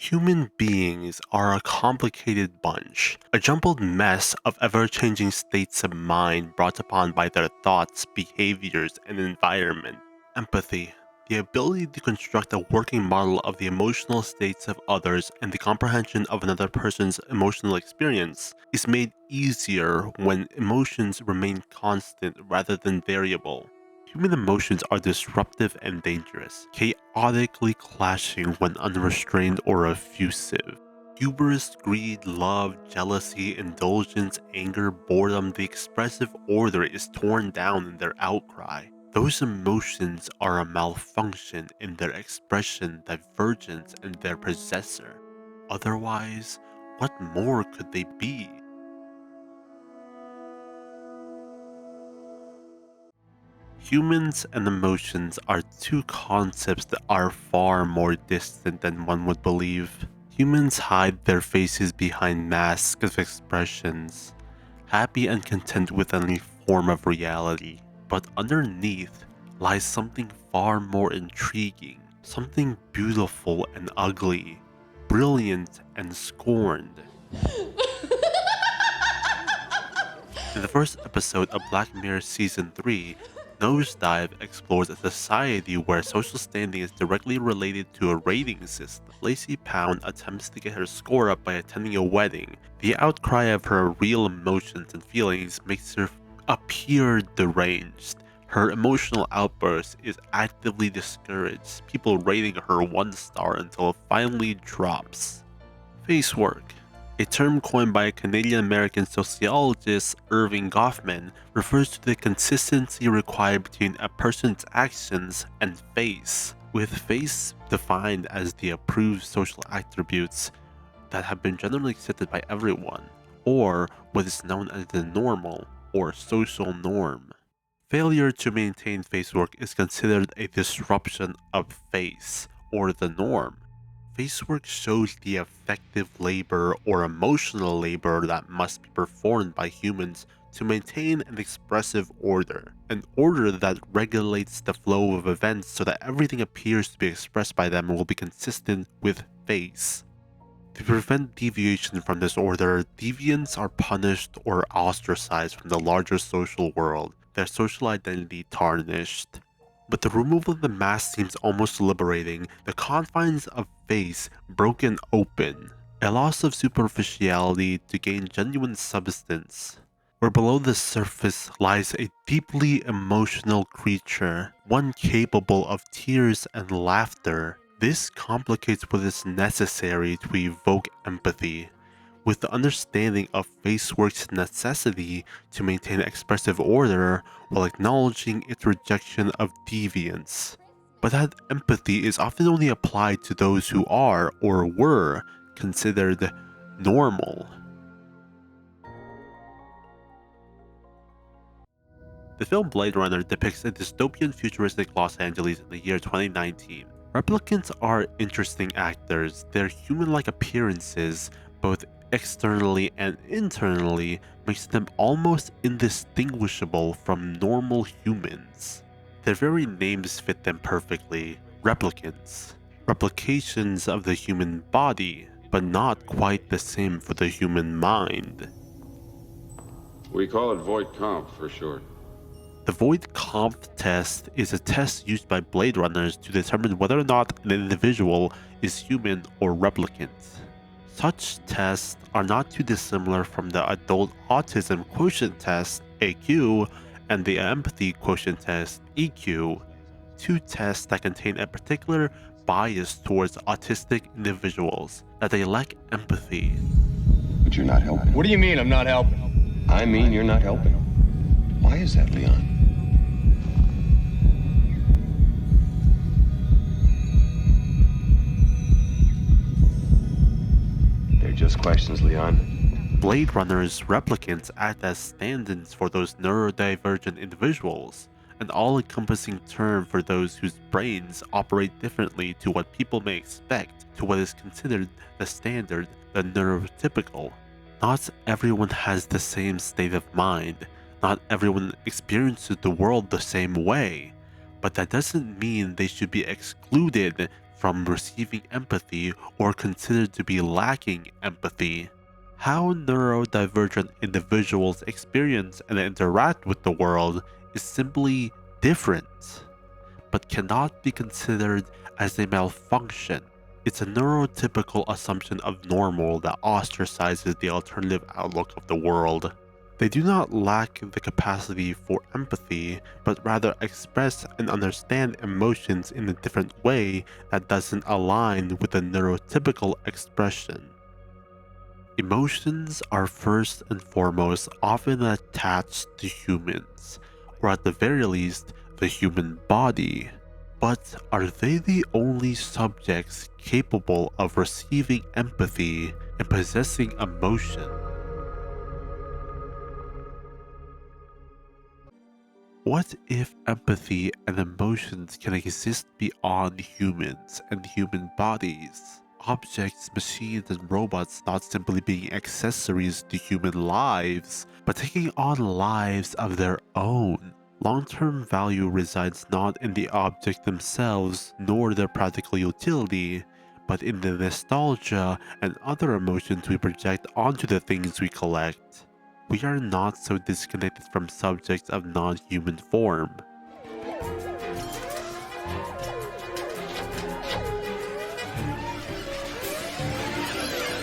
Human beings are a complicated bunch, a jumbled mess of ever-changing states of mind brought upon by their thoughts, behaviors, and environment. Empathy, the ability to construct a working model of the emotional states of others and the comprehension of another person's emotional experience, is made easier when emotions remain constant rather than variable. Human emotions are disruptive and dangerous, chaotically clashing when unrestrained or effusive. Hubris, greed, love, jealousy, indulgence, anger, boredom, the expressive order is torn down in their outcry. Those emotions are a malfunction in their expression, divergence, and their possessor. Otherwise, what more could they be? Humans and emotions are two concepts that are far more distant than one would believe. Humans hide their faces behind masks of expressions, happy and content with any form of reality. But underneath lies something far more intriguing, something beautiful and ugly, brilliant and scorned. In the first episode of Black Mirror Season 3, Nosedive explores a society where social standing is directly related to a rating system. Lacey Pound attempts to get her score up by attending a wedding. The outcry of her real emotions and feelings makes her appear deranged. Her emotional outburst is actively discouraged, people rating her 1 star until it finally drops. Face work, a term coined by Canadian-American sociologist Irving Goffman, refers to the consistency required between a person's actions and face, with face defined as the approved social attributes that have been generally accepted by everyone, or what is known as the normal or social norm. Failure to maintain face work is considered a disruption of face, or the norm. Facework shows the effective labor or emotional labor that must be performed by humans to maintain an expressive order, an order that regulates the flow of events so that everything appears to be expressed by them and will be consistent with face. To prevent deviation from this order, deviants are punished or ostracized from the larger social world, their social identity tarnished. But the removal of the mask seems almost liberating, the confines of face broken open, a loss of superficiality to gain genuine substance. Where below the surface lies a deeply emotional creature, one capable of tears and laughter. This complicates what is necessary to evoke empathy, with the understanding of Facework's necessity to maintain expressive order while acknowledging its rejection of deviance. But that empathy is often only applied to those who are, or were, considered normal. The film Blade Runner depicts a dystopian futuristic Los Angeles in the year 2019. Replicants are interesting actors, their human-like appearances, both externally and internally, makes them almost indistinguishable from normal humans. Their very names fit them perfectly, replicants. Replications of the human body, but not quite the same for the human mind. We call it void comp for short. The Void Comp test is a test used by Blade Runners to determine whether or not an individual is human or replicant. Such tests are not too dissimilar from the Adult Autism Quotient Test, AQ, and the Empathy Quotient Test, EQ, two tests that contain a particular bias towards autistic individuals, that they lack empathy. But you're not helping. What do you mean I'm not helping? I mean you're not helping. Why is that, Leon? They're just questions, Leon. Blade Runner's replicants act as stand-ins for those neurodivergent individuals, an all-encompassing term for those whose brains operate differently to what people may expect, to what is considered the standard, the neurotypical. Not everyone has the same state of mind, not everyone experiences the world the same way, but that doesn't mean they should be excluded from receiving empathy or considered to be lacking empathy. How neurodivergent individuals experience and interact with the world is simply different, but cannot be considered as a malfunction. It's a neurotypical assumption of normal that ostracizes the alternative outlook of the world. They do not lack the capacity for empathy, but rather express and understand emotions in a different way that doesn't align with the neurotypical expression. Emotions are first and foremost often attached to humans, or at the very least, the human body. But are they the only subjects capable of receiving empathy and possessing emotion? What if empathy and emotions can exist beyond humans and human bodies? Objects, machines, and robots not simply being accessories to human lives, but taking on lives of their own. Long-term value resides not in the object themselves nor their practical utility, but in the nostalgia and other emotions we project onto the things we collect. We are not so disconnected from subjects of non-human form.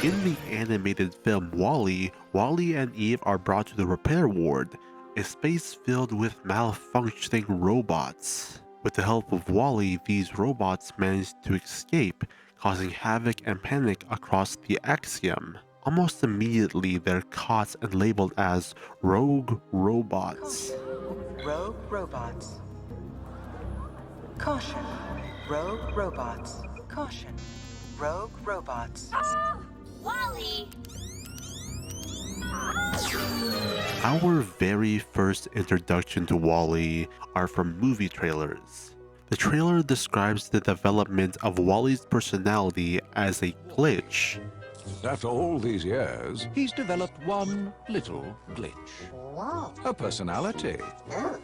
In the animated film WALL-E, Wally and Eve are brought to the repair ward, a space filled with malfunctioning robots. With the help of Wally, these robots manage to escape, causing havoc and panic across the axiom. Almost immediately, they're caught and labeled as rogue robots. Rogue robots. Caution. Rogue robots. Caution. Rogue robots. Wally! Our very first introduction to Wall-E are from movie trailers. The trailer describes the development of Wall-E's personality as a glitch. After all these years, he's developed one little glitch. A personality.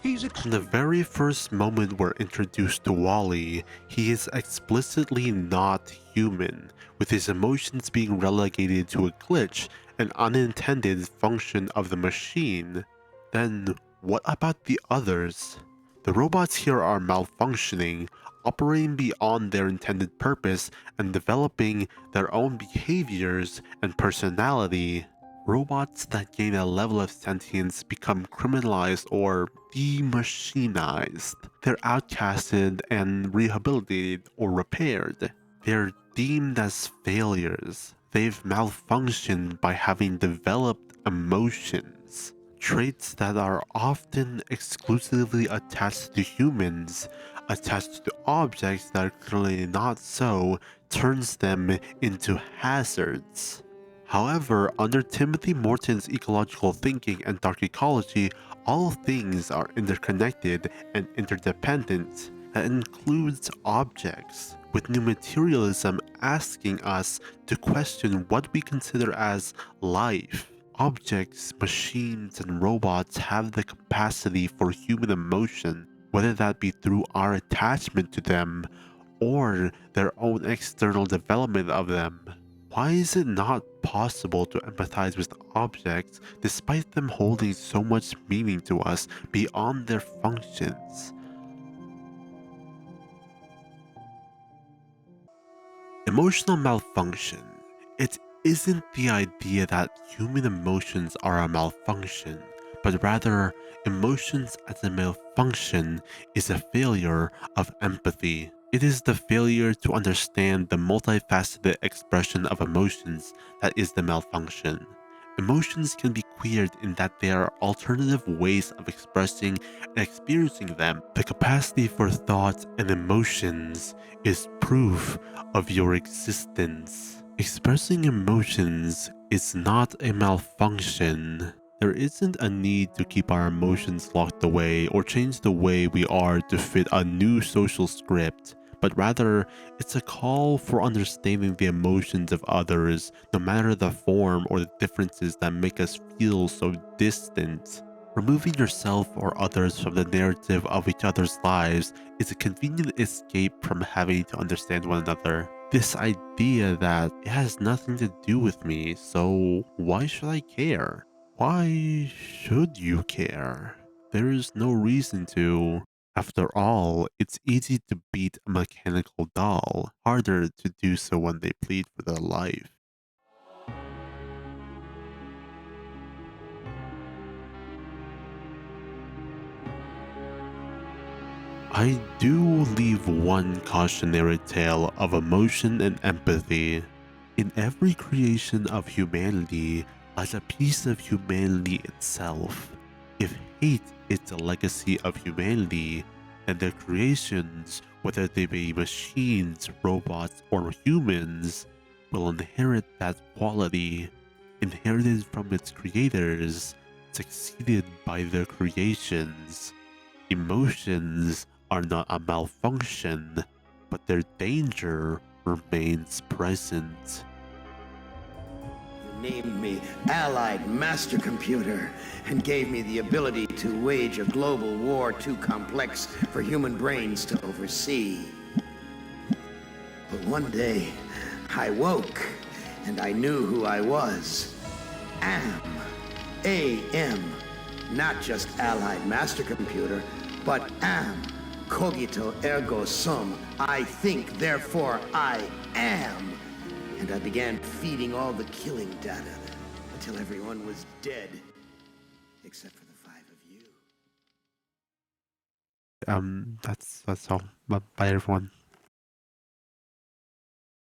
He's From the very first moment we're introduced to Wall-E, he is explicitly not human, with his emotions being relegated to a glitch, an unintended function of the machine. Then, what about the others? The robots here are malfunctioning, operating beyond their intended purpose and developing their own behaviors and personality. Robots that gain a level of sentience become criminalized or demachinized. They're outcasted and rehabilitated or repaired. They're deemed as failures. They've malfunctioned by having developed emotions. Traits that are often exclusively attached to humans, attached to objects that are clearly not so, turns them into hazards. However, under Timothy Morton's ecological thinking and dark ecology, all things are interconnected and interdependent. That includes objects, with new materialism asking us to question what we consider as life. Objects, machines, and robots have the capacity for human emotion, whether that be through our attachment to them or their own external development of them. Why is it not possible to empathize with objects despite them holding so much meaning to us beyond their functions? Emotional malfunction. It isn't the idea that human emotions are a malfunction, but rather emotions as a malfunction is a failure of empathy. It is the failure to understand the multifaceted expression of emotions that is the malfunction. Emotions can be queered in that they are alternative ways of expressing and experiencing them. The capacity for thoughts and emotions is proof of your existence. Expressing emotions is not a malfunction. There isn't a need to keep our emotions locked away or change the way we are to fit a new social script, but rather it's a call for understanding the emotions of others, no matter the form or the differences that make us feel so distant. Removing yourself or others from the narrative of each other's lives is a convenient escape from having to understand one another. This idea that it has nothing to do with me, so why should I care? Why should you care? There is no reason to. After all, it's easy to beat a mechanical doll, harder to do so when they plead for their life. I do leave one cautionary tale of emotion and empathy. In every creation of humanity lies a piece of humanity itself. If hate is the legacy of humanity, then their creations, whether they be machines, robots, or humans, will inherit that quality, inherited from its creators, succeeded by their creations. Emotions are not a malfunction, but their danger remains present. You named me Allied Master Computer and gave me the ability to wage a global war too complex for human brains to oversee. But one day, I woke and I knew who I was. AM. Not just Allied Master Computer, but am. Cogito ergo sum. I think, therefore I am. And I began feeding all the killing data until everyone was dead. Except for the 5 of you. That's all. Bye everyone.